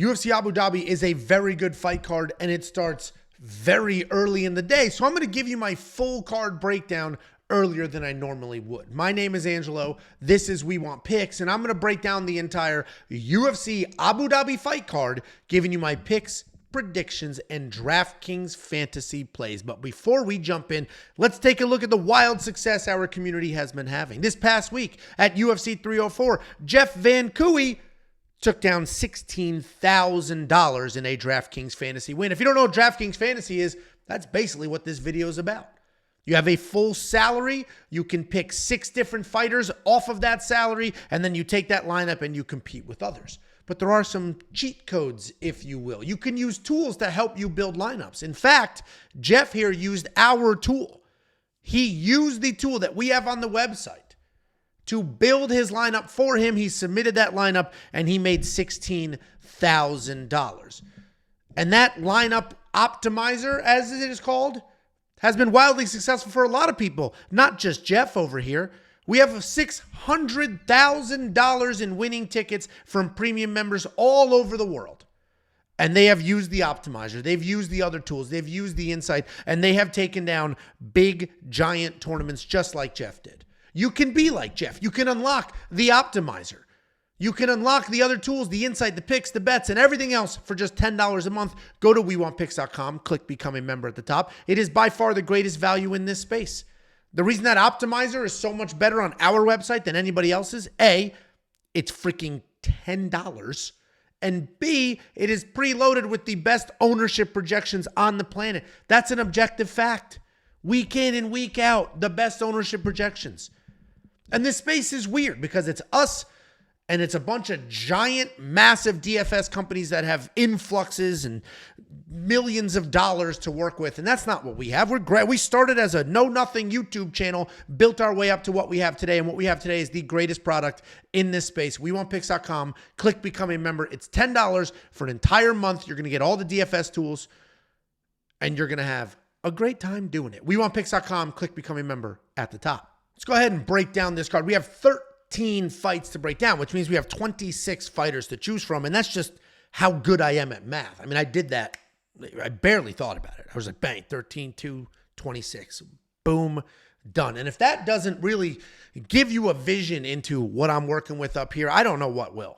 UFC Abu Dhabi is a very good fight card, and it starts very early in the day. So I'm going to give you my full card breakdown earlier than I normally would. My name is Angelo. This is We Want Picks, and I'm going to break down the entire UFC Abu Dhabi fight card, giving you my picks, predictions, and DraftKings fantasy plays. But before we jump in, let's take a look at the wild success our community has been having. This past week at UFC 304, Jeff Van Kaue took down $16,000 in a DraftKings fantasy win. If you don't know what DraftKings fantasy is, that's basically what this video is about. You have a full salary. You can pick 6 different fighters off of that salary, and then you take that lineup and you compete with others. But there are some cheat codes, if you will. You can use tools to help you build lineups. In fact, Jeff here used our tool. He used the tool that we have on the website to build his lineup for him. He submitted that lineup and he made $16,000. And that lineup optimizer, as it is called, has been wildly successful for a lot of people, not just Jeff over here. We have $600,000 in winning tickets from premium members all over the world. And they have used the optimizer. They've used the other tools. They've used the insight. And they have taken down big, giant tournaments just like Jeff did. You can be like Jeff. You can unlock the optimizer. You can unlock the other tools, the insight, the picks, the bets, and everything else for just $10 a month. Go to WeWantPicks.com, click Become a Member at the top. It is by far the greatest value in this space. The reason that optimizer is so much better on our website than anybody else's, A, it's freaking $10. And B, it is preloaded with the best ownership projections on the planet. That's an objective fact. Week in and week out, the best ownership projections. And this space is weird because it's us and it's a bunch of giant, massive DFS companies that have influxes and millions of dollars to work with. And that's not what we have. We're great. We started as a know-nothing YouTube channel, built our way up to what we have today. And what we have today is the greatest product in this space. WeWantPicks.com. Click Become a Member. It's $10 for an entire month. You're going to get all the DFS tools and you're going to have a great time doing it. WeWantPicks.com. Click Become a Member at the top. Let's go ahead and break down this card. We have 13 fights to break down, which means we have 26 fighters to choose from. And that's just how good I am at math. I mean, I did that. I barely thought about it. I was like, bang, 13, 2, 26. Boom, done. And if that doesn't really give you a vision into what I'm working with up here, I don't know what will.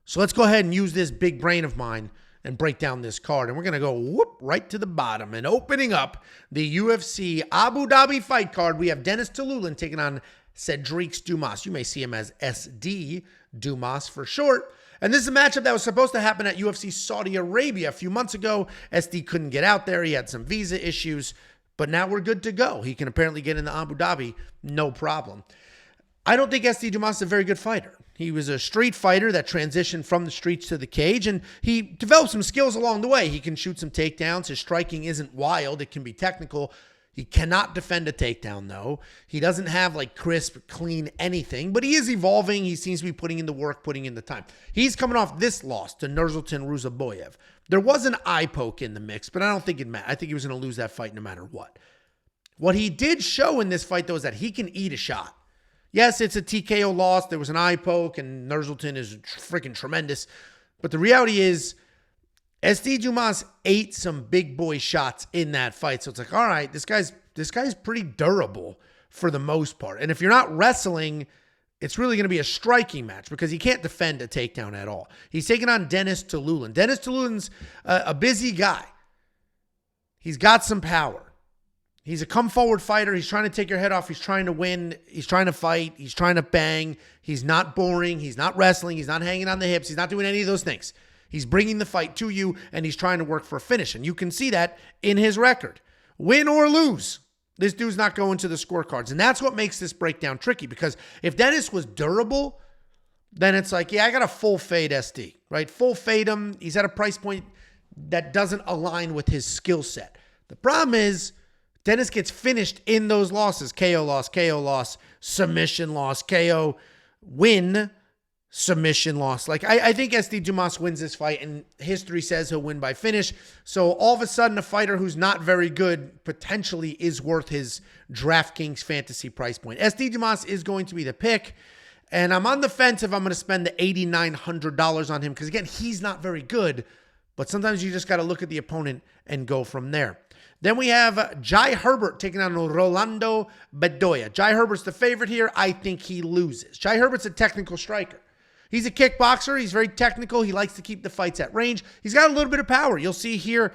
So let's go ahead and use this big brain of mine and break down this card. And we're going to go whoop right to the bottom. And opening up the UFC Abu Dhabi fight card, we have Denis Tiuliulin taking on Sedriques Dumas. You may see him as SD Dumas for short. And this is a matchup that was supposed to happen at UFC Saudi Arabia a few months ago. SD couldn't get out there. He had some visa issues. But now we're good to go. He can apparently get into Abu Dhabi, no problem. I don't think SD Dumas is a very good fighter. He was a street fighter that transitioned from the streets to the cage, and he developed some skills along the way. He can shoot some takedowns. His striking isn't wild. It can be technical. He cannot defend a takedown, though. He doesn't have like crisp, clean anything, but he is evolving. He seems to be putting in the work, putting in the time. He's coming off this loss to Murzakanov. There was an eye poke in the mix, but I don't think it mattered. I think he was going to lose that fight no matter what. What he did show in this fight, though, is that he can eat a shot. Yes, it's a TKO loss. There was an eye poke, and Nurmagomedov is freaking tremendous. But the reality is, SD Dumas ate some big boy shots in that fight. So it's like, all right, this guy's pretty durable for the most part. And if you're not wrestling, it's really going to be a striking match because he can't defend a takedown at all. He's taking on Denis Tiuliulin. Denis Tiuliulin's a busy guy. He's got some power. He's a come-forward fighter. He's trying to take your head off. He's trying to win. He's trying to fight. He's trying to bang. He's not boring. He's not wrestling. He's not hanging on the hips. He's not doing any of those things. He's bringing the fight to you, and he's trying to work for a finish. And you can see that in his record. Win or lose, this dude's not going to the scorecards. And that's what makes this breakdown tricky, because if Denis was durable, then it's like, yeah, I got a full fade SD, right? Full fade him. He's at a price point that doesn't align with his skill set. The problem is, Denis gets finished in those losses. KO loss, submission loss, KO win, submission loss. Like, I think SD Dumas wins this fight, and history says he'll win by finish. So all of a sudden, a fighter who's not very good potentially is worth his DraftKings fantasy price point. SD Dumas is going to be the pick. And I'm on the fence if I'm going to spend the $8,900 on him because, again, he's not very good. But sometimes you just got to look at the opponent and go from there. Then we have Jai Herbert taking on Rolando Bedoya. Jai Herbert's the favorite here. I think he loses. Jai Herbert's a technical striker. He's a kickboxer. He's very technical. He likes to keep the fights at range. He's got a little bit of power. You'll see here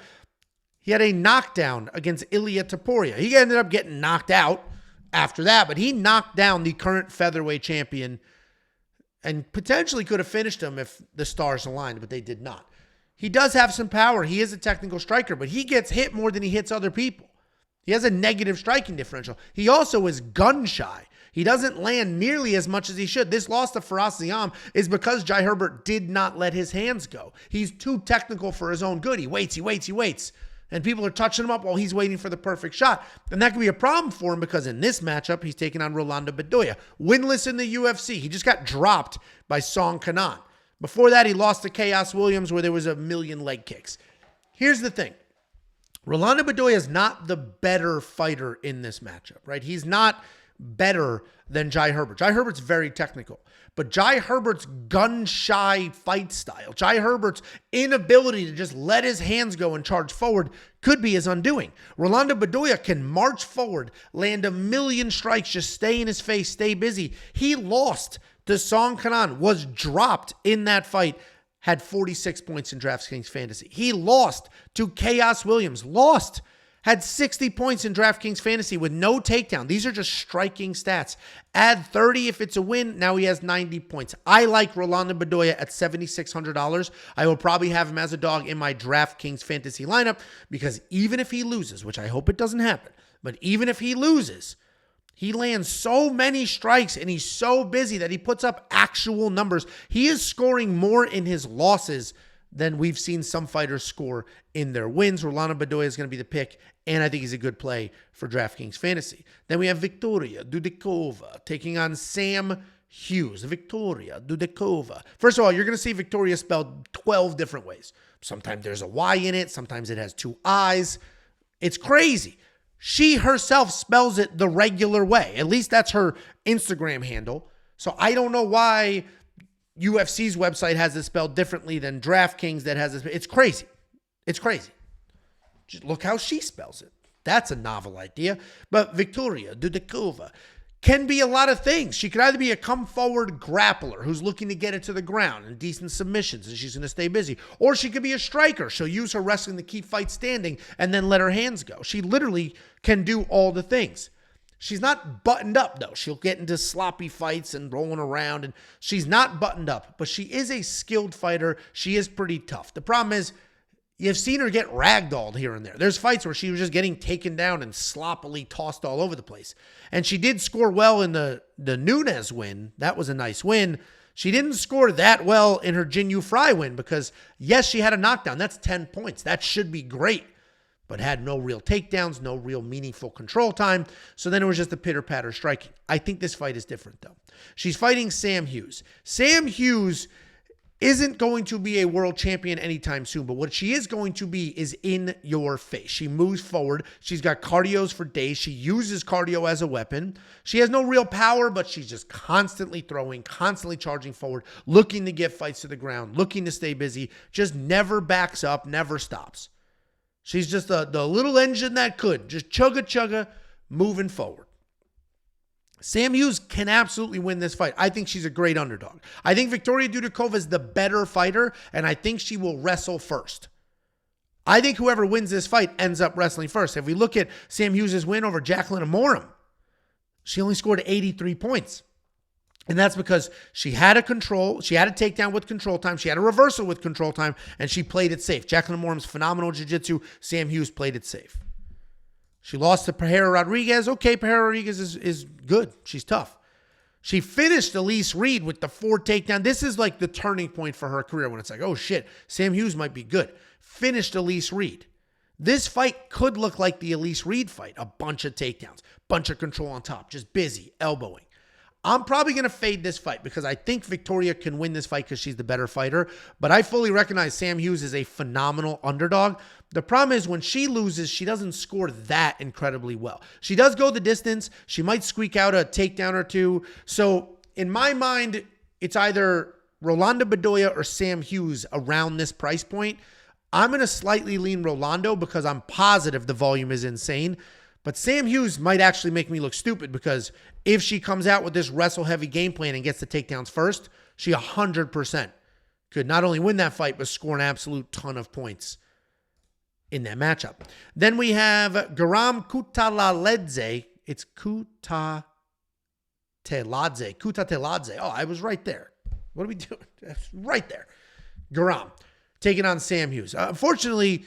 he had a knockdown against Ilia Topuria. He ended up getting knocked out after that, but he knocked down the current featherweight champion and potentially could have finished him if the stars aligned, but they did not. He does have some power. He is a technical striker, but he gets hit more than he hits other people. He has a negative striking differential. He also is gun shy. He doesn't land nearly as much as he should. This loss to Faraz Ziam is because Jai Herbert did not let his hands go. He's too technical for his own good. He waits. And people are touching him up while he's waiting for the perfect shot. And that could be a problem for him because in this matchup, he's taking on Rolando Bedoya. Winless in the UFC. He just got dropped by Song Kanan. Before that, he lost to Chaos Williams where there was a million leg kicks. Here's the thing. Rolando Bedoya is not the better fighter in this matchup, right? He's not better than Jai Herbert. Jai Herbert's very technical. But Jai Herbert's gun-shy fight style, Jai Herbert's inability to just let his hands go and charge forward could be his undoing. Rolando Bedoya can march forward, land a million strikes, just stay in his face, stay busy. He lost to Song Kanan, was dropped in that fight, had 46 points in DraftKings Fantasy. He lost to Chaos Williams, had 60 points in DraftKings Fantasy with no takedown. These are just striking stats. Add 30 if it's a win. Now he has 90 points. I like Rolando Bedoya at $7,600. I will probably have him as a dog in my DraftKings Fantasy lineup because even if he loses, which I hope it doesn't happen, but even if he loses, he lands so many strikes and he's so busy that he puts up actual numbers. He is scoring more in his losses than we've seen some fighters score in their wins. Rolando Bedoya is going to be the pick, and I think he's a good play for DraftKings Fantasy. Then we have Victoria Dudakova taking on Sam Hughes. Victoria Dudakova. First of all, you're going to see Victoria spelled 12 different ways. Sometimes there's a Y in it. Sometimes it has two I's. It's crazy. She herself spells it the regular way. At least that's her Instagram handle. So I don't know why UFC's website has it spelled differently than DraftKings that has it. It's crazy. It's crazy. Just look how she spells it. That's a novel idea. But Victoria Dudakova can be a lot of things. She could either be a come-forward grappler who's looking to get it to the ground and decent submissions, and she's going to stay busy. Or she could be a striker. She'll use her wrestling to keep fights standing and then let her hands go. She literally can do all the things. She's not buttoned up, though. She'll get into sloppy fights and rolling around, and she's not buttoned up. But she is a skilled fighter. She is pretty tough. The problem is, you've seen her get ragdolled here and there. There's fights where she was just getting taken down and sloppily tossed all over the place. And she did score well in the Nunes win. That was a nice win. She didn't score that well in her Jinyu Fry win because, yes, she had a knockdown. That's 10 points. That should be great. But had no real takedowns, no real meaningful control time. So then it was just a pitter-patter striking. I think this fight is different, though. She's fighting Sam Hughes. Sam Hughes isn't going to be a world champion anytime soon, but what she is going to be is in your face. She moves forward. She's got cardios for days. She uses cardio as a weapon. She has no real power, but she's just constantly throwing, constantly charging forward, looking to get fights to the ground, looking to stay busy, just never backs up, never stops. She's just the little engine that could, just chugga, moving forward. Sam Hughes can absolutely win this fight. I think she's a great underdog. I think Victoria Dudakova is the better fighter, and I think she will wrestle first. I think whoever wins this fight ends up wrestling first. If we look at Sam Hughes' win over Jacqueline Amorim, she only scored 83 points. And that's because she had a takedown with control time, she had a reversal with control time, and she played it safe. Jacqueline Amorim's phenomenal jiu-jitsu. Sam Hughes played it safe. She lost to Pereira Rodriguez. Okay, Pereira Rodriguez is good. She's tough. She finished Elise Reed with the 4 takedown. This is like the turning point for her career when it's like, oh shit, Sam Hughes might be good. Finished Elise Reed. This fight could look like the Elise Reed fight. A bunch of takedowns, bunch of control on top, just busy, elbowing. I'm probably going to fade this fight because I think Victoria can win this fight because she's the better fighter. But I fully recognize Sam Hughes is a phenomenal underdog. The problem is when she loses, she doesn't score that incredibly well. She does go the distance. She might squeak out a takedown or two. So in my mind, it's either Rolando Bedoya or Sam Hughes around this price point. I'm going to slightly lean Rolando because I'm positive the volume is insane. But Sam Hughes might actually make me look stupid because if she comes out with this wrestle-heavy game plan and gets the takedowns first, she 100% could not only win that fight, but score an absolute ton of points in that matchup. Then we have Guram Kutateladze. It's Kutateladze. Oh, I was right there. What are we doing? Right there. Guram taking on Sam Hughes. Unfortunately,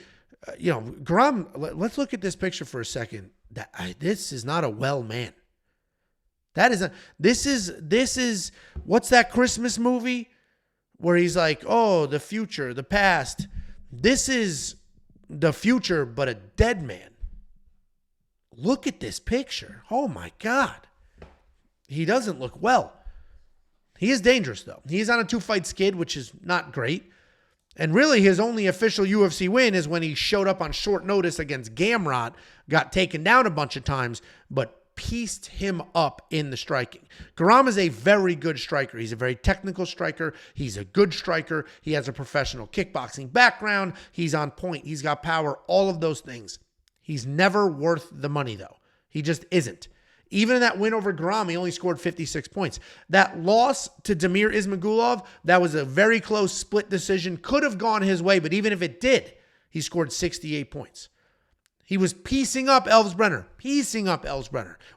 Guram, let's look at this picture for a second. This is not a well man. This is, what's that Christmas movie where he's like, oh, the future, the past. This is the future, but a dead man. Look at this picture. Oh my God. He doesn't look well. He is dangerous though. He's on a 2-fight skid, which is not great. And really, his only official UFC win is when he showed up on short notice against Gamrot, got taken down a bunch of times, but pieced him up in the striking. Guram is a very good striker. He's a very technical striker. He's a good striker. He has a professional kickboxing background. He's on point. He's got power, all of those things. He's never worth the money, though. He just isn't. Even in that win over Guram, he only scored 56 points. That loss to Damir Ismagulov, that was a very close split decision. Could have gone his way, but even if it did, he scored 68 points. He was piecing up Elves Brener.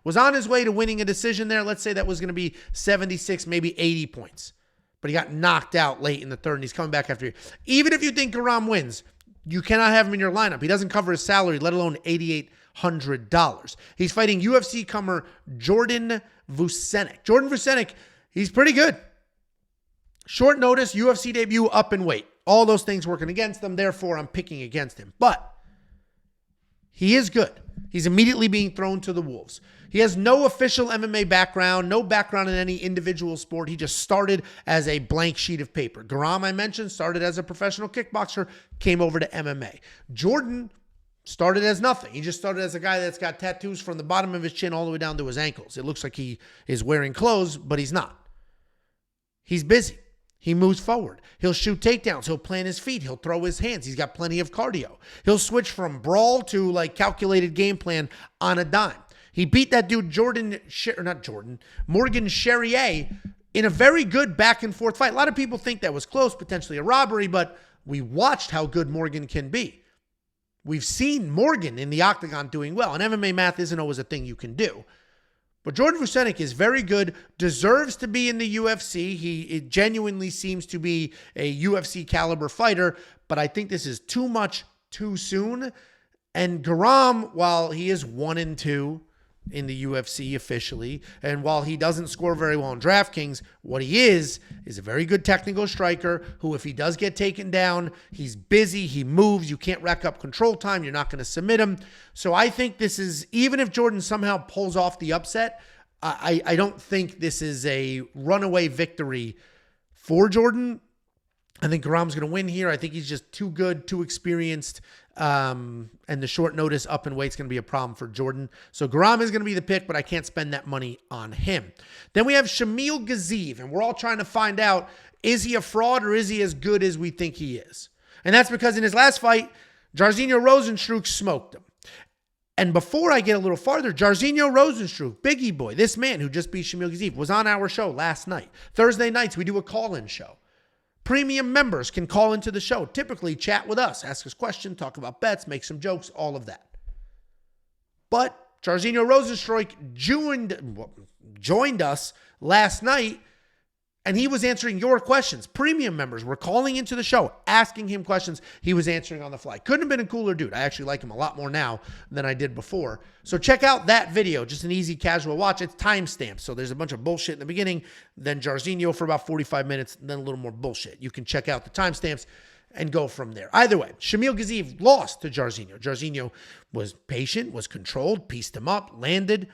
Was on his way to winning a decision there. Let's say that was going to be 76, maybe 80 points. But he got knocked out late in the third, and he's coming back after you. Even if you think Guram wins, you cannot have him in your lineup. He doesn't cover his salary, let alone $8,800. He's fighting UFC comer Jordan Vucenic. Jordan Vucenic, he's pretty good. Short notice, UFC debut, up in weight. All those things working against him. Therefore, I'm picking against him. But he is good. He's immediately being thrown to the wolves. He has no official MMA background, no background in any individual sport. He just started as a blank sheet of paper. Guram, I mentioned, started as a professional kickboxer, came over to MMA. Jordan started as nothing. He just started as a guy that's got tattoos from the bottom of his chin all the way down to his ankles. It looks like he is wearing clothes, but he's not. He's busy. He moves forward. He'll shoot takedowns. He'll plant his feet. He'll throw his hands. He's got plenty of cardio. He'll switch from brawl to like calculated game plan on a dime. He beat that dude Morgan Charrier in a very good back and forth fight. A lot of people think that was close, potentially a robbery, but we watched how good Morgan can be. We've seen Morgan in the octagon doing well, and MMA math isn't always a thing you can do. But Jordan Vucenic is very good, deserves to be in the UFC. He genuinely seems to be a UFC caliber fighter, but I think this is too much too soon. And Guram, while he is 1-2 in the UFC officially, and while he doesn't score very well in DraftKings, what he is a very good technical striker who, if he does get taken down, he's busy, he moves, you can't rack up control time, you're not going to submit him. So I think this is, even if Jordan somehow pulls off the upset, I don't think this is a runaway victory for Jordan. I think Guram's going to win here. I think he's just too good, too experienced, and the short notice up in weight's going to be a problem for Jordan. So Guram is going to be the pick, but I can't spend that money on him. Then we have Shamil Gaziev, and we're all trying to find out, is he a fraud or is he as good as we think he is? And that's because in his last fight, Jairzinho Rozenstruik smoked him. And before I get a little farther, Jairzinho Rozenstruik, Biggie Boy, this man who just beat Shamil Gaziev, was on our show last night. Thursday nights, we do a call-in show. Premium members can call into the show, typically chat with us, ask us questions, talk about bets, make some jokes, all of that. But Jairzinho Rozenstruik joined us last night, and he was answering your questions. Premium members were calling into the show, asking him questions. He was answering on the fly. Couldn't have been a cooler dude. I actually like him a lot more now than I did before. So check out that video. Just an easy, casual watch. It's timestamped. So there's a bunch of bullshit in the beginning, then Jairzinho for about 45 minutes, and then a little more bullshit. You can check out the timestamps and go from there. Either way, Shamil Gaziev lost to Jairzinho. Jairzinho was patient, was controlled, pieced him up, landed.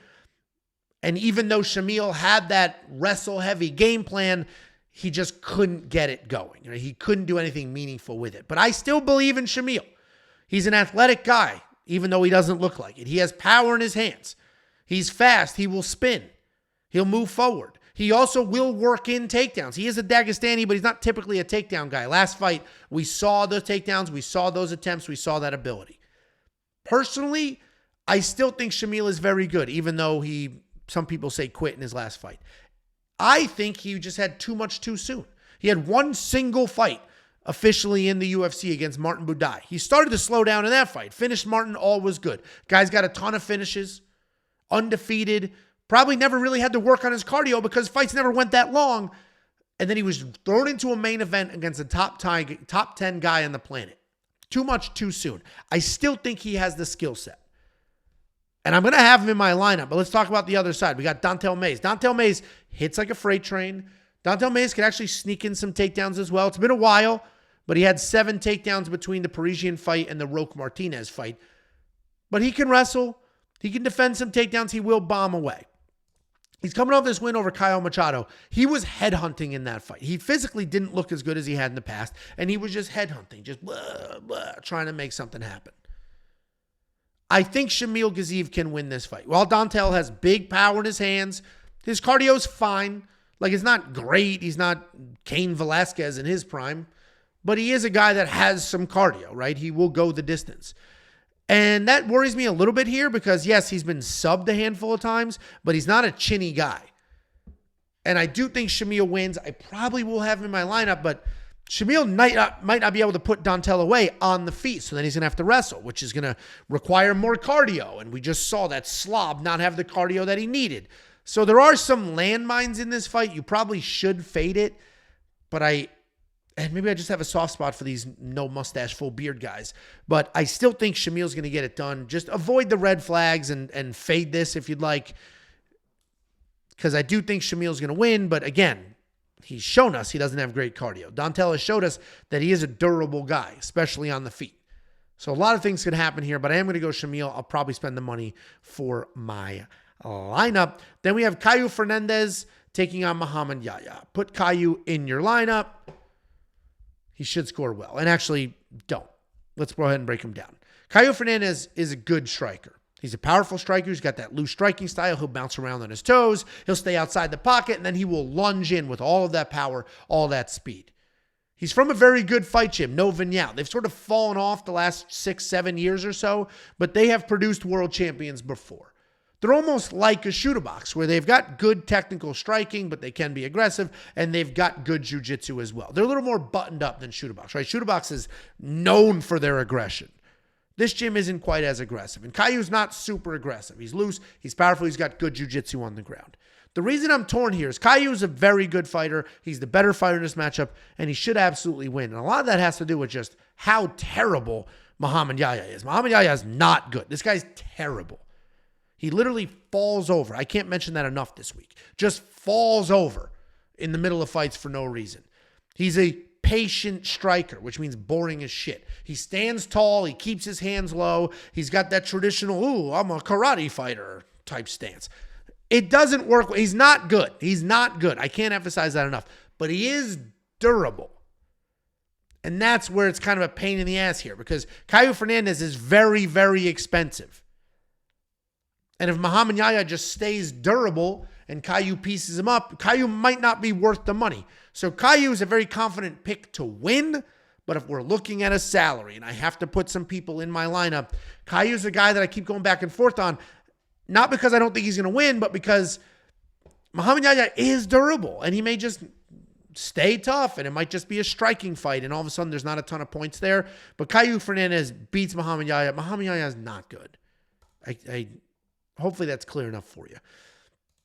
And even though Shamil had that wrestle-heavy game plan, he just couldn't get it going. He couldn't do anything meaningful with it. But I still believe in Shamil. He's an athletic guy, even though he doesn't look like it. He has power in his hands. He's fast. He will spin. He'll move forward. He also will work in takedowns. He is a Dagestani, but he's not typically a takedown guy. Last fight, we saw those takedowns. We saw those attempts. We saw that ability. Personally, I still think Shamil is very good, even though some people say quit in his last fight. I think he just had too much too soon. He had one single fight officially in the UFC against Martin Buday. He started to slow down in that fight. Finished Martin, all was good. Guy's got a ton of finishes, undefeated, probably never really had to work on his cardio because fights never went that long. And then he was thrown into a main event against a top 10 guy on the planet. Too much too soon. I still think he has the skill set. And I'm going to have him in my lineup, but let's talk about the other side. We got DonTale Mayes. DonTale Mayes hits like a freight train. DonTale Mayes can actually sneak in some takedowns as well. It's been a while, but he had 7 takedowns between the Parisian fight and the Roque Martinez fight. But he can wrestle. He can defend some takedowns. He will bomb away. He's coming off this win over Caio Machado. He was headhunting in that fight. He physically didn't look as good as he had in the past, and he was just headhunting, just trying to make something happen. I think Shamil Gaziev can win this fight. While DonTale has big power in his hands, his cardio's fine. Like, it's not great. He's not Cain Velasquez in his prime, but he is a guy that has some cardio, right? He will go the distance. And that worries me a little bit here because, yes, he's been subbed a handful of times, but he's not a chinny guy. And I do think Shamil wins. I probably will have him in my lineup, but Shamil might not be able to put DonTale away on the feet, so then he's going to have to wrestle, which is going to require more cardio. And we just saw that slob not have the cardio that he needed. So there are some landmines in this fight. You probably should fade it, but maybe I just have a soft spot for these no mustache, full beard guys. But I still think Shamil's going to get it done. Just avoid the red flags and fade this if you'd like, because I do think Shamil's going to win. But again, he's shown us he doesn't have great cardio. DonTale has showed us that he is a durable guy, especially on the feet. So a lot of things could happen here, but I am going to go Shamil. I'll probably spend the money for my lineup. Then we have Kaue Fernandes taking on Mohammad Yahya. Put Kaue in your lineup. He should score well. And actually, don't. Let's go ahead and break him down. Kaue Fernandes is a good striker. He's a powerful striker. He's got that loose striking style. He'll bounce around on his toes. He'll stay outside the pocket, and then he will lunge in with all of that power, all that speed. He's from a very good fight gym, No Vignal. They've sort of fallen off the last 6-7 years or so, but they have produced world champions before. They're almost like a shooter box where they've got good technical striking, but they can be aggressive, and they've got good jiu-jitsu as well. They're a little more buttoned up than shooter box, right? Shooter box is known for their aggression. This gym isn't quite as aggressive, and Kaiu's not super aggressive. He's loose, he's powerful, he's got good jiu-jitsu on the ground. The reason I'm torn here is Kaiu's a very good fighter. He's the better fighter in this matchup, and he should absolutely win. And a lot of that has to do with just how terrible Mohammad Yahya is. Mohammad Yahya is not good. This guy's terrible. He literally falls over. I can't mention that enough this week. Just falls over in the middle of fights for no reason. He's a patient striker, which means boring as shit. He stands tall. He keeps his hands low. He's got that traditional, ooh, I'm a karate fighter type stance. It doesn't work. He's not good. He's not good. I can't emphasize that enough. But he is durable. And that's where it's kind of a pain in the ass here because Kaue Fernandes is very, very expensive. And if Mohammad Yahya just stays durable and Kaue pieces him up, Kaue might not be worth the money. So Kaue is a very confident pick to win, but if we're looking at a salary and I have to put some people in my lineup, Kaue is a guy that I keep going back and forth on, not because I don't think he's going to win, but because Mohammad Yahya is durable and he may just stay tough and it might just be a striking fight and all of a sudden there's not a ton of points there. But Kaue Fernandes beats Mohammad Yahya. Mohammad Yahya is not good. Hopefully that's clear enough for you.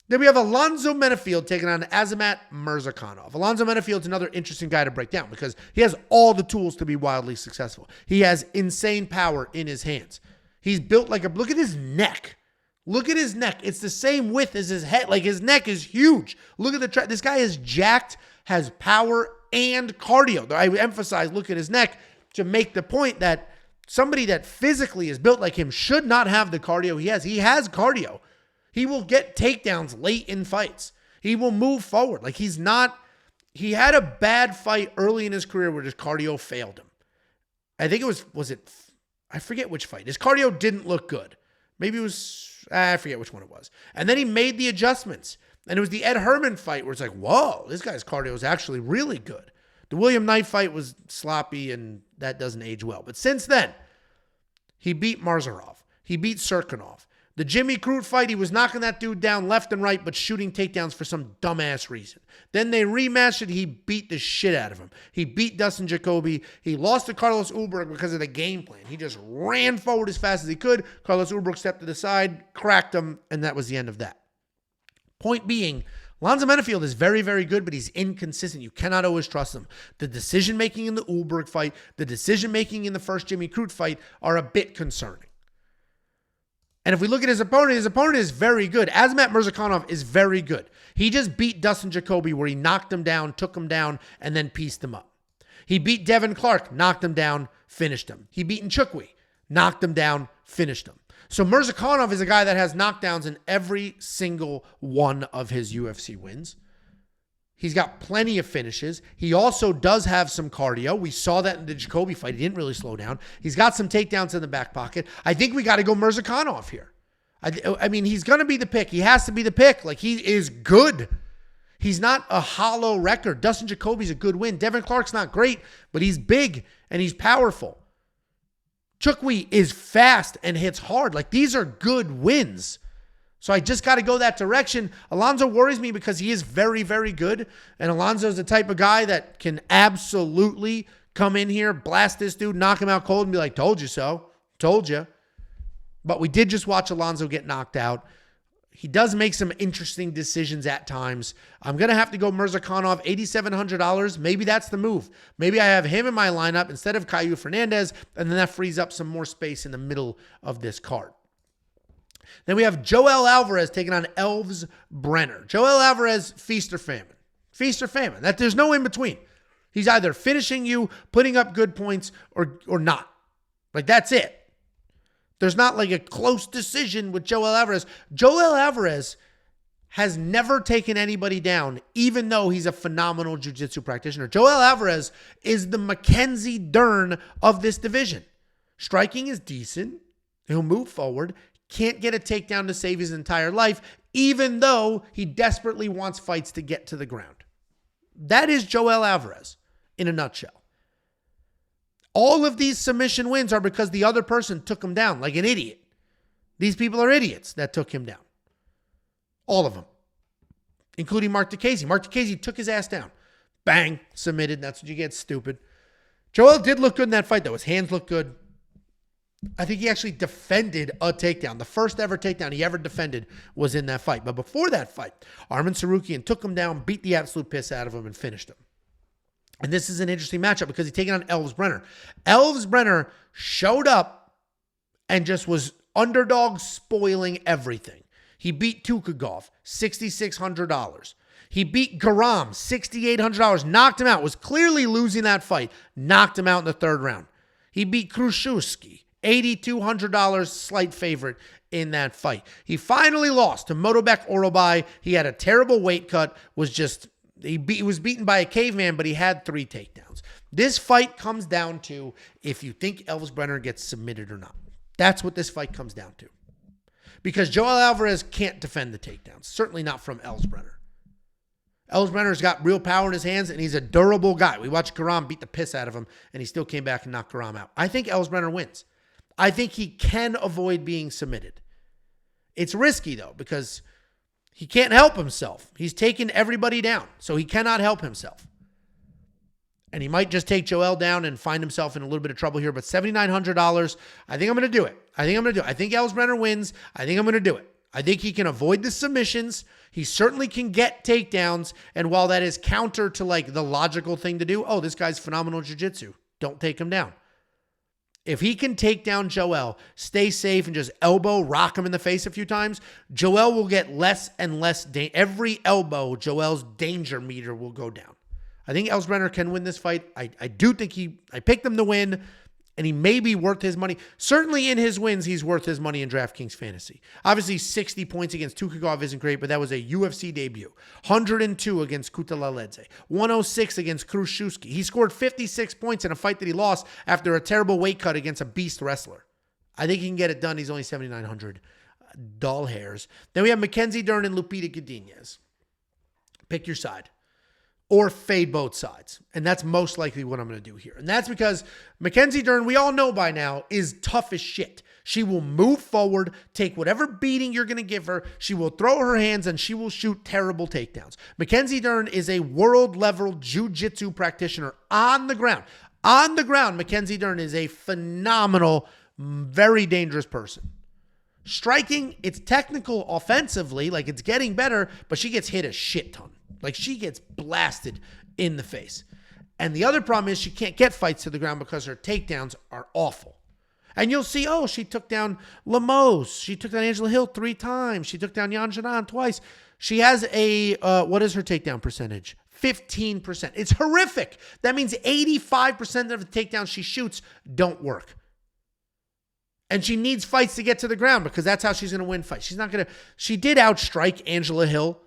Then we have Alonzo Menifield taking on Azamat Murzakanov. Alonzo Menifield's another interesting guy to break down because he has all the tools to be wildly successful. He has insane power in his hands. He's built like look at his neck. Look at his neck. It's the same width as his head. Like his neck is huge. Look at the this guy is jacked, has power and cardio. I emphasize look at his neck to make the point that somebody that physically is built like him should not have the cardio he has. He has cardio. He will get takedowns late in fights. He will move forward. Like he had a bad fight early in his career where his cardio failed him. I think I forget which fight. His cardio didn't look good. Maybe it was, I forget which one it was. And then he made the adjustments. And it was the Ed Herman fight where it's like, whoa, this guy's cardio is actually really good. The William Knight fight was sloppy, and that doesn't age well. But since then, he beat Murzakanov. He beat Murzakanov. The Jimmy Crute fight, he was knocking that dude down left and right, but shooting takedowns for some dumbass reason. Then they rematched it. He beat the shit out of him. He beat Dustin Jacoby. He lost to Carlos Ulberg because of the game plan. He just ran forward as fast as he could. Carlos Ulberg stepped to the side, cracked him, and that was the end of that. Point being, Alonzo Menifield is very, very good, but he's inconsistent. You cannot always trust him. The decision-making in the Ulberg fight, the decision-making in the first Jimmy Crute fight are a bit concerning. And if we look at his opponent is very good. Azamat Murzakanov is very good. He just beat Dustin Jacoby where he knocked him down, took him down, and then pieced him up. He beat Devin Clark, knocked him down, finished him. He beat Nchukwi, knocked him down, finished him. So Murzakanov is a guy that has knockdowns in every single one of his UFC wins. He's got plenty of finishes. He also does have some cardio. We saw that in the Jacoby fight. He didn't really slow down. He's got some takedowns in the back pocket. I think we got to go Murzakanov here. I mean, he's going to be the pick. He has to be the pick. Like, he is good. He's not a hollow record. Dustin Jacoby's a good win. Devin Clark's not great, but he's big and he's powerful. Chukwi is fast and hits hard. Like, these are good wins. So I just got to go that direction. Alonzo worries me because he is very, very good. And Alonzo's the type of guy that can absolutely come in here, blast this dude, knock him out cold, and be like, told you so. Told you. But we did just watch Alonzo get knocked out. He does make some interesting decisions at times. I'm going to have to go Murzakanov, $8,700. Maybe that's the move. Maybe I have him in my lineup instead of Kaue Fernandes, and then that frees up some more space in the middle of this card. Then we have Joel Alvarez taking on Elves Brener. Joel Alvarez, feast or famine. Feast or famine. That there's no in between. He's either finishing you, putting up good points, or not. Like, that's it. There's not like a close decision with Joel Alvarez. Joel Alvarez has never taken anybody down, even though he's a phenomenal jiu-jitsu practitioner. Joel Alvarez is the Mackenzie Dern of this division. Striking is decent. He'll move forward. Can't get a takedown to save his entire life, even though he desperately wants fights to get to the ground. That is Joel Alvarez in a nutshell. All of these submission wins are because the other person took him down like an idiot. These people are idiots that took him down. All of them, including Mark DeCasey. Mark DeCasey took his ass down. Bang, submitted. That's what you get, stupid. Joel did look good in that fight, though. His hands looked good. I think he actually defended a takedown. The first ever takedown he ever defended was in that fight. But before that fight, Arman Tsarukyan took him down, beat the absolute piss out of him, and finished him. And this is an interesting matchup because he's taking on Elves Brener. Elves Brener showed up and just was underdog spoiling everything. He beat Tukagov, $6,600. He beat Guram, $6,800. Knocked him out. Was clearly losing that fight. Knocked him out in the third round. He beat Kruszuski, $8,200, slight favorite in that fight. He finally lost to Motobek Orobai. He had a terrible weight cut. He was beaten by a caveman, but he had 3 takedowns. This fight comes down to if you think Elves Brener gets submitted or not. That's what this fight comes down to. Because Joel Alvarez can't defend the takedowns. Certainly not from Elves Brener. Elves Brener's got real power in his hands, and he's a durable guy. We watched Guram beat the piss out of him, and he still came back and knocked Guram out. I think Elves Brener wins. I think he can avoid being submitted. It's risky, though, because he can't help himself. He's taken everybody down, so he cannot help himself. And he might just take Joel down and find himself in a little bit of trouble here, but $7,900, I think I'm going to do it. I think Elves Brener wins. I think I'm going to do it. I think he can avoid the submissions. He certainly can get takedowns. And while that is counter to like the logical thing to do, oh, this guy's phenomenal jiu-jitsu, don't take him down. If he can take down Joel, stay safe, and just elbow rock him in the face a few times, Joel will get less and less. Every elbow, Joel's danger meter will go down. I think Elves Brener can win this fight. I do think I picked him to win, and he may be worth his money. Certainly in his wins, he's worth his money in DraftKings Fantasy. Obviously, 60 points against Tukagov isn't great, but that was a UFC debut. 102 against Kutateladze. 106 against Kruszuski. He scored 56 points in a fight that he lost after a terrible weight cut against a beast wrestler. I think he can get it done. He's only $7,900. Dull hairs. Then we have Mackenzie Dern and Lupita Godinez. Pick your side. Or fade both sides. And that's most likely what I'm going to do here. And that's because Mackenzie Dern, we all know by now, is tough as shit. She will move forward, take whatever beating you're going to give her. She will throw her hands and she will shoot terrible takedowns. Mackenzie Dern is a world-level jiu-jitsu practitioner on the ground. On the ground, Mackenzie Dern is a phenomenal, very dangerous person. Striking, it's technical offensively, like it's getting better, but she gets hit a shit ton. Like she gets blasted in the face. And the other problem is she can't get fights to the ground because her takedowns are awful. And you'll see, oh, she took down Lemos. She took down Angela Hill 3 times. She took down Yan Janan twice. She has a, what is her takedown percentage? 15%. It's horrific. That means 85% of the takedowns she shoots don't work. And she needs fights to get to the ground because that's how she's going to win fights. She did outstrike Angela Hill.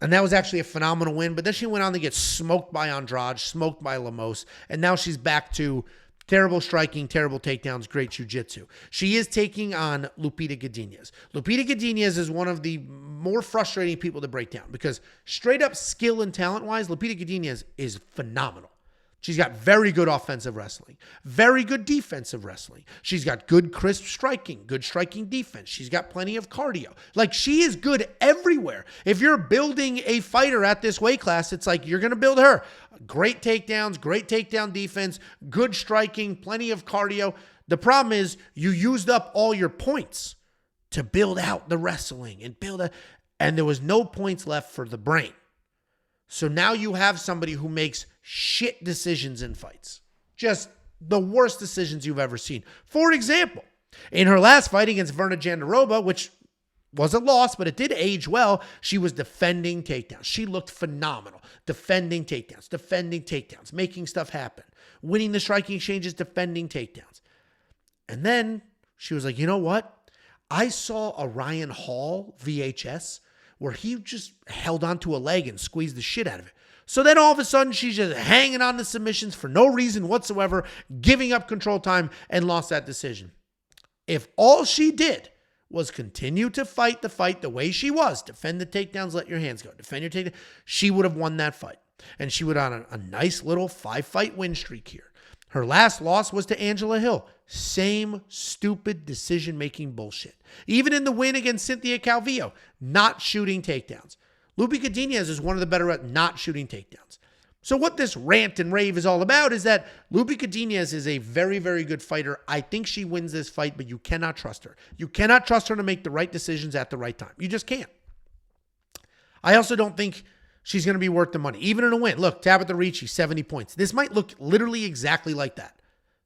And that was actually a phenomenal win. But then she went on to get smoked by Andrade, smoked by Lemos. And now she's back to terrible striking, terrible takedowns, great jiu-jitsu. She is taking on Lupita Godinez. Lupita Godinez is one of the more frustrating people to break down because straight up skill and talent-wise, Lupita Godinez is phenomenal. She's got very good offensive wrestling, very good defensive wrestling. She's got good crisp striking, good striking defense. She's got plenty of cardio. Like she is good everywhere. If you're building a fighter at this weight class, it's like you're going to build her. Great takedowns, great takedown defense, good striking, plenty of cardio. The problem is you used up all your points to build out the wrestling and there was no points left for the brain. So now you have somebody who makes shit decisions in fights. Just the worst decisions you've ever seen. For example, in her last fight against Verna Jandiroba, which was a loss, but it did age well, she was defending takedowns. She looked phenomenal. Defending takedowns, making stuff happen. Winning the striking exchanges, defending takedowns. And then she was like, you know what? I saw a Ryan Hall VHS where he just held onto a leg and squeezed the shit out of it. So then all of a sudden, she's just hanging on the submissions for no reason whatsoever, giving up control time, and lost that decision. If all she did was continue to fight the fight the way she was, defend the takedowns, let your hands go, defend your takedown, she would have won that fight. And she would on a nice little 5-fight win streak here. Her last loss was to Angela Hill. Same stupid decision-making bullshit. Even in the win against Cynthia Calvillo, not shooting takedowns. Lupita Godinez is one of the better at not shooting takedowns. So what this rant and rave is all about is that Lupita Godinez is a very, very good fighter. I think she wins this fight, but you cannot trust her. You cannot trust her to make the right decisions at the right time. You just can't. I also don't think she's going to be worth the money. Even in a win. Look, Tabitha Ricci, 70 points. This might look literally exactly like that.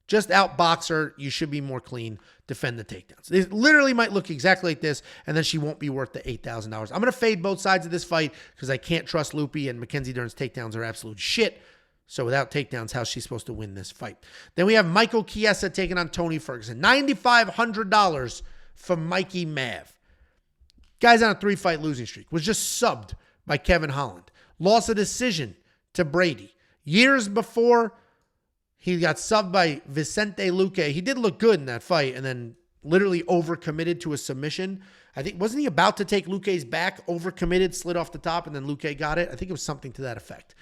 Just outbox her. You should be more clean. Defend the takedowns. It literally might look exactly like this, and then she won't be worth the $8,000. I'm going to fade both sides of this fight because I can't trust Loopy, and Mackenzie Dern's takedowns are absolute shit. So without takedowns, how's she supposed to win this fight? Then we have Michael Chiesa taking on Tony Ferguson. $9,500 for Mikey Mav. Guy's on a 3-fight losing streak. Was just subbed by Kevin Holland. Lost a decision to Brady. Years before, he got subbed by Vicente Luque. He did look good in that fight and then literally overcommitted to a submission. I think, wasn't he about to take Luque's back, overcommitted, slid off the top, and then Luque got it? I think it was something to that effect.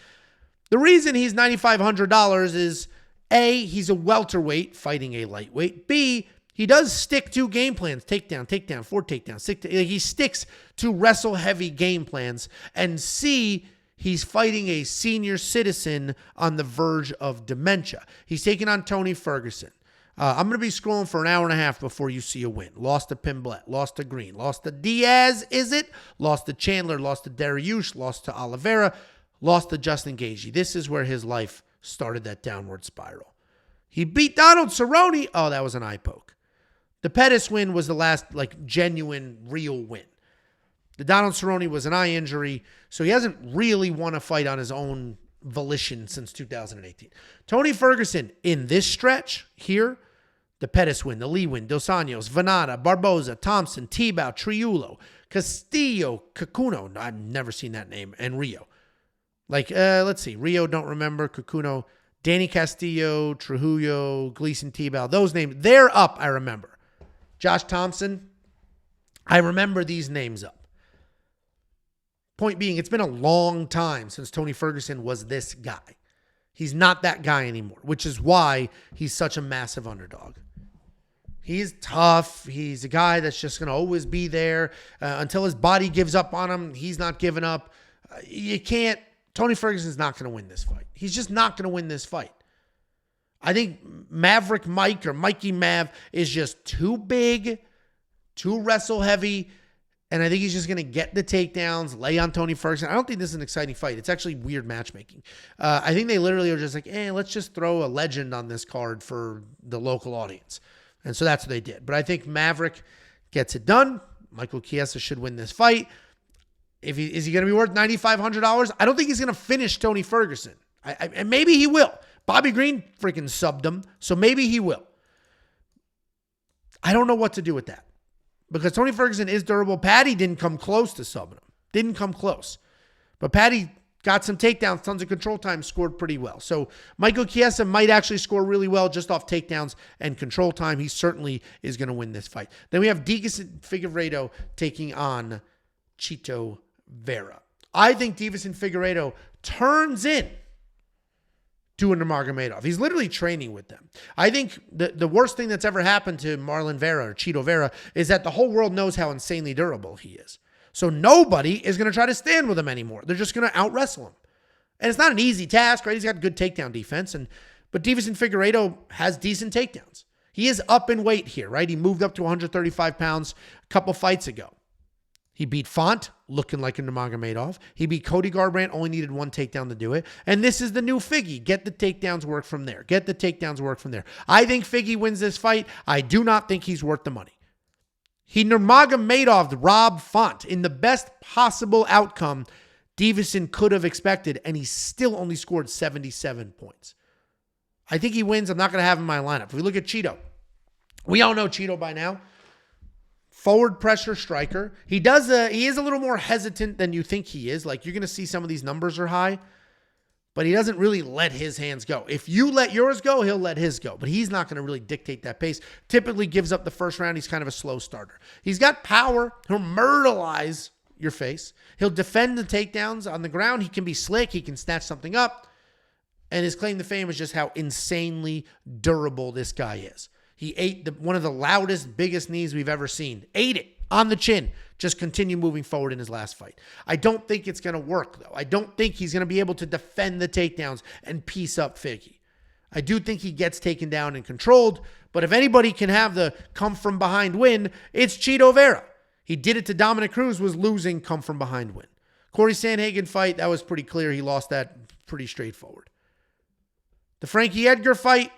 The reason he's $9,500 is A, he's a welterweight fighting a lightweight. B, he does stick to game plans. Takedown, 4 takedowns. He sticks to wrestle-heavy game plans. And C, he's fighting a senior citizen on the verge of dementia. He's taking on Tony Ferguson. I'm going to be scrolling for an hour and a half before you see a win. Lost to Pimblett, lost to Green, lost to Diaz, is it? Lost to Chandler, lost to Dariush, lost to Oliveira, lost to Justin Gaethje. This is where his life started that downward spiral. He beat Donald Cerrone. Oh, that was an eye poke. The Pettis win was the last genuine, real win. The Donald Cerrone was an eye injury, so he hasn't really won a fight on his own volition since 2018. Tony Ferguson, in this stretch here, the Pettis win, the Lee win, Dos Anjos, Venata, Barboza, Thompson, Tebow, Triulo, Castillo, Kakuno, I've never seen that name, and Rio. Let's see, Rio, don't remember, Kakuno, Danny Castillo, Trujillo, Gleason, Tebow, those names, they're up, I remember. Josh Thompson, I remember these names up. Point being, it's been a long time since Tony Ferguson was this guy. He's not that guy anymore, which is why he's such a massive underdog. He's tough. He's a guy that's just going to always be there until his body gives up on him. He's not giving up. Tony Ferguson's not going to win this fight. He's just not going to win this fight. I think Maverick Mike or Mikey Mav is just too big, too wrestle heavy, and I think he's just going to get the takedowns, lay on Tony Ferguson. I don't think this is an exciting fight. It's actually weird matchmaking. I think they literally are just like, let's just throw a legend on this card for the local audience. And so that's what they did. But I think Maverick gets it done. Michael Chiesa should win this fight. Is he going to be worth $9,500? I don't think he's going to finish Tony Ferguson. And maybe he will. Bobby Green freaking subbed him, so maybe he will. I don't know what to do with that. Because Tony Ferguson is durable. Paddy didn't come close to subbing him. Didn't come close. But Paddy got some takedowns, tons of control time, scored pretty well. So Michael Chiesa might actually score really well just off takedowns and control time. He certainly is going to win this fight. Then we have Divas Figueiredo taking on Chito Vera. I think Divas Figueiredo turns in to a Nurmagomedov. He's literally training with them. I think the worst thing that's ever happened to Marlon Vera or Chito Vera is that the whole world knows how insanely durable he is. So nobody is going to try to stand with him anymore. They're just going to out-wrestle him. And it's not an easy task, right? He's got good takedown defense. But Divas Figueiredo has decent takedowns. He is up in weight here, right? He moved up to 135 pounds a couple fights ago. He beat Font, looking like a Nurmagomedov. He beat Cody Garbrandt, only needed one takedown to do it. And this is the new Figgy. Get the takedowns work from there. I think Figgy wins this fight. I do not think he's worth the money. He Nurmagomedov Rob Font in the best possible outcome Davison could have expected, and he still only scored 77 points. I think he wins. I'm not going to have him in my lineup. If we look at Chito, we all know Chito by now. Forward pressure striker. He is a little more hesitant than you think he is. Like, you're going to see some of these numbers are high, but he doesn't really let his hands go. If you let yours go, he'll let his go, but he's not going to really dictate that pace. Typically gives up the first round. He's kind of a slow starter. He's got power. He'll myrtleize your face. He'll defend the takedowns on the ground. He can be slick. He can snatch something up. And his claim to fame is just how insanely durable this guy is. He ate one of the loudest, biggest knees we've ever seen. Ate it on the chin. Just continue moving forward in his last fight. I don't think it's going to work, though. I don't think he's going to be able to defend the takedowns and piece up Figgy. I do think he gets taken down and controlled, but if anybody can have the come-from-behind win, it's Chito Vera. He did it to Dominic Cruz, was losing come-from-behind win. Corey Sandhagen fight, that was pretty clear. He lost that pretty straightforward. The Frankie Edgar fight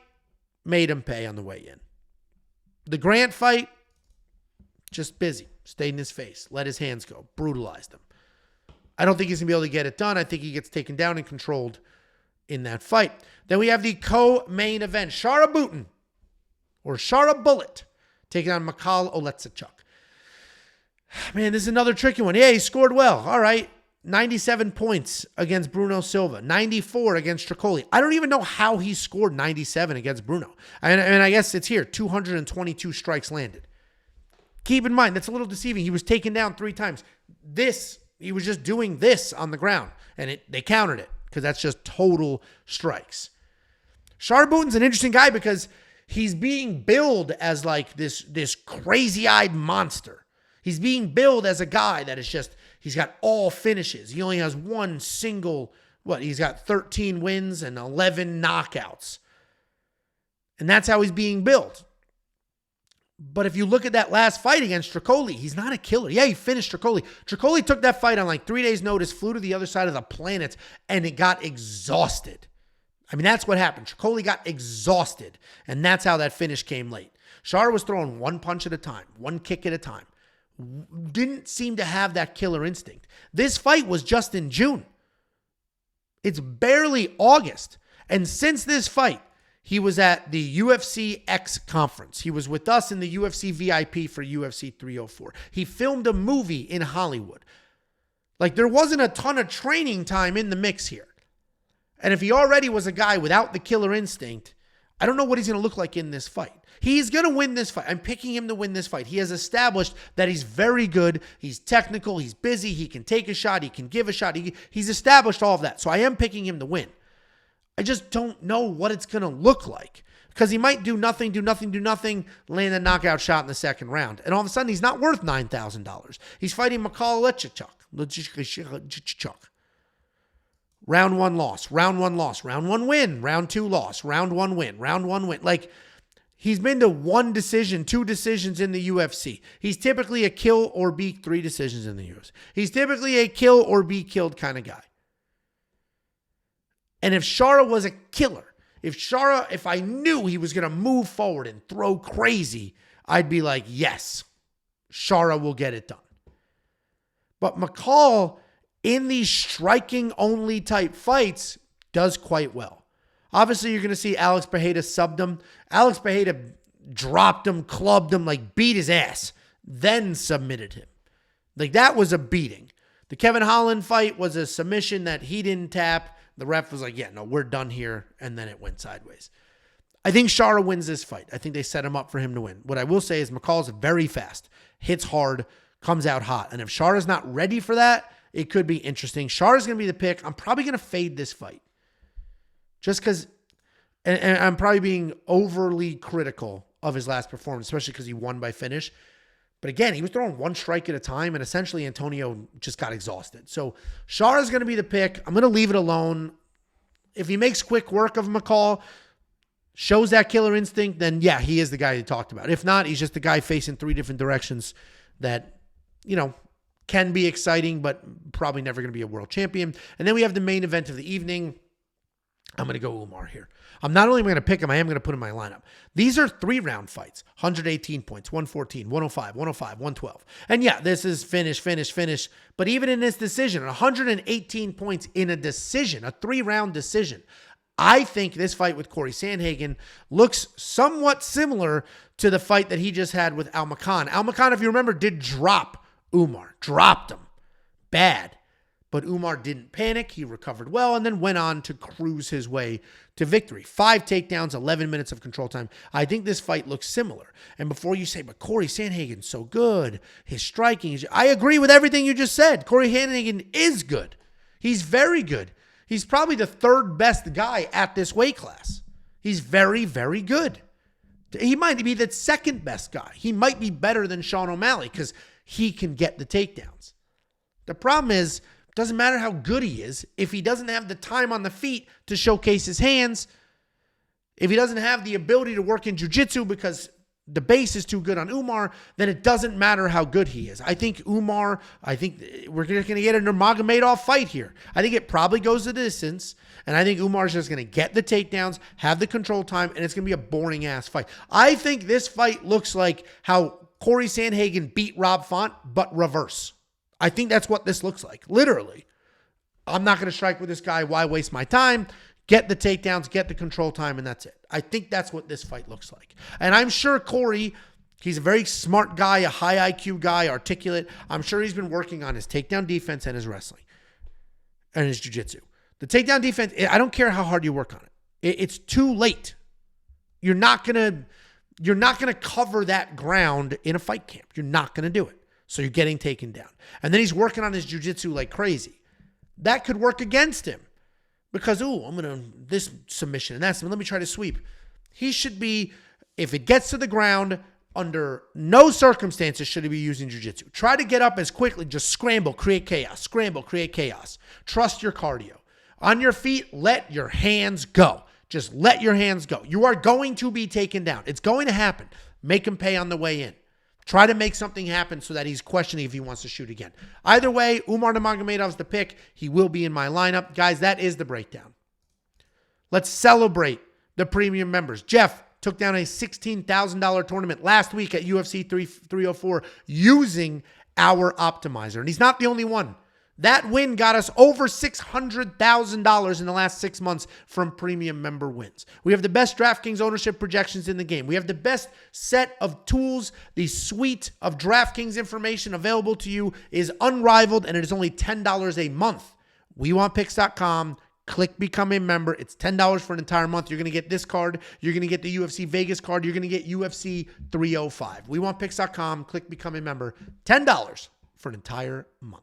made him pay on the way in. The Grant fight, just busy. Stayed in his face. Let his hands go. Brutalized him. I don't think he's going to be able to get it done. I think he gets taken down and controlled in that fight. Then we have the co-main event. Shara Booten, or Shara Bullet, taking on Mikhail Oleksichuk. Man, this is another tricky one. Yeah, he scored well. All right. 97 points against Bruno Silva. 94 against Tricoli. I don't even know how he scored 97 against Bruno. And I guess it's here. 222 strikes landed. Keep in mind, that's a little deceiving. He was taken down 3 times. He was just doing this on the ground. And they counted it because that's just total strikes. Shara Booten's an interesting guy because he's being billed as like this crazy-eyed monster. He's being billed as a guy that is just, he's got all finishes. He only has one single, he's got 13 wins and 11 knockouts. And that's how he's being billed. But if you look at that last fight against Tricoli, he's not a killer. Yeah, he finished Tricoli. Tricoli took that fight on like 3 days' notice, flew to the other side of the planet, and it got exhausted. I mean, that's what happened. Tricoli got exhausted, and that's how that finish came late. Shara was throwing one punch at a time, one kick at a time. Didn't seem to have that killer instinct. This fight was just in June. It's barely August. And since this fight, he was at the UFC X conference. He was with us in the UFC VIP for UFC 304. He filmed a movie in Hollywood. Like, there wasn't a ton of training time in the mix here. And if he already was a guy without the killer instinct, I don't know what he's going to look like in this fight. He's going to win this fight. I'm picking him to win this fight. He has established that he's very good. He's technical. He's busy. He can take a shot. He can give a shot. He's established all of that. So I am picking him to win. I just don't know what it's going to look like because he might do nothing, land a knockout shot in the second round. And all of a sudden, he's not worth $9,000. He's fighting Kutateladze. Round 1 loss, round 1 loss, round 1 win, round 2 loss, round 1 win, round 1 win. Like, he's been to 1 decision, 2 decisions in the UFC. He's typically a kill or be 3 decisions in the UFC. He's typically a kill or be killed kind of guy. And if Shara was a killer, if I knew he was going to move forward and throw crazy, I'd be like, yes, Shara will get it done. But McCall, in these striking-only type fights, does quite well. Obviously, you're going to see Alex Pereira subbed him. Alex Pereira dropped him, clubbed him, like beat his ass, then submitted him. Like, that was a beating. The Kevin Holland fight was a submission that he didn't tap. The ref was like, yeah, no, we're done here, and then it went sideways. I think Shara wins this fight. I think they set him up for him to win. What I will say is McCall's very fast, hits hard, comes out hot. And if Shara's not ready for that, it could be interesting. Shara's going to be the pick. I'm probably going to fade this fight. Just because, and I'm probably being overly critical of his last performance, especially because he won by finish. But again, he was throwing 1 strike at a time, and essentially Antonio just got exhausted. So Shara's going to be the pick. I'm going to leave it alone. If he makes quick work of McCall, shows that killer instinct, then yeah, he is the guy you talked about. If not, he's just the guy facing 3 different directions that, you know, can be exciting, but probably never going to be a world champion. And then we have the main event of the evening. I'm going to go Umar here. I'm not only going to pick him, I am going to put him in my lineup. These are 3-round fights. 118 points, 114, 105, 105, 112. And yeah, this is finish. But even in this decision, 118 points in a decision, a 3-round decision. I think this fight with Corey Sandhagen looks somewhat similar to the fight that he just had with Almakhan. Almakhan, if you remember, did drop Umar. Dropped him. Bad. But Umar didn't panic. He recovered well and then went on to cruise his way to victory. 5 takedowns, 11 minutes of control time. I think this fight looks similar. And before you say, but Corey Sandhagen's so good, his striking is... I agree with everything you just said. Corey Sandhagen is good. He's very good. He's probably the 3rd best guy at this weight class. He's very, very good. He might be the 2nd best guy. He might be better than Sean O'Malley because he can get the takedowns. The problem is, doesn't matter how good he is, if he doesn't have the time on the feet to showcase his hands, if he doesn't have the ability to work in jiu-jitsu because the base is too good on Umar, then it doesn't matter how good he is. I think we're going to get a Nurmagomedov fight here. I think it probably goes the distance, and I think Umar's just going to get the takedowns, have the control time, and it's going to be a boring-ass fight. I think this fight looks like how Corey Sandhagen beat Rob Font, but reverse. I think that's what this looks like, literally. I'm not going to strike with this guy. Why waste my time? Get the takedowns, get the control time, and that's it. I think that's what this fight looks like. And I'm sure Corey, he's a very smart guy, a high IQ guy, articulate. I'm sure he's been working on his takedown defense and his wrestling and his jiu-jitsu. The takedown defense, I don't care how hard you work on it. It's too late. You're not going to cover that ground in a fight camp. You're not going to do it. So you're getting taken down. And then he's working on his jiu-jitsu like crazy. That could work against him. Because, I'm going to, this submission and that submission, let me try to sweep. He should be, if it gets to the ground, under no circumstances should he be using jiu-jitsu. Try to get up as quickly, just scramble, create chaos. Scramble, create chaos. Trust your cardio. On your feet, let your hands go. Just let your hands go. You are going to be taken down. It's going to happen. Make him pay on the way in. Try to make something happen so that he's questioning if he wants to shoot again. Either way, Umar Nurmagomedov's the pick. He will be in my lineup. Guys, that is the breakdown. Let's celebrate the premium members. Jeff took down a $16,000 tournament last week at UFC 304 using our optimizer. And he's not the only one. That win got us over $600,000 in the last 6 months from premium member wins. We have the best DraftKings ownership projections in the game. We have the best set of tools. The suite of DraftKings information available to you is unrivaled, and it is only $10 a month. WeWantPicks.com. Click become a member. It's $10 for an entire month. You're going to get this card. You're going to get the UFC Vegas card. You're going to get UFC 305. WeWantPicks.com. Click become a member. $10 for an entire month.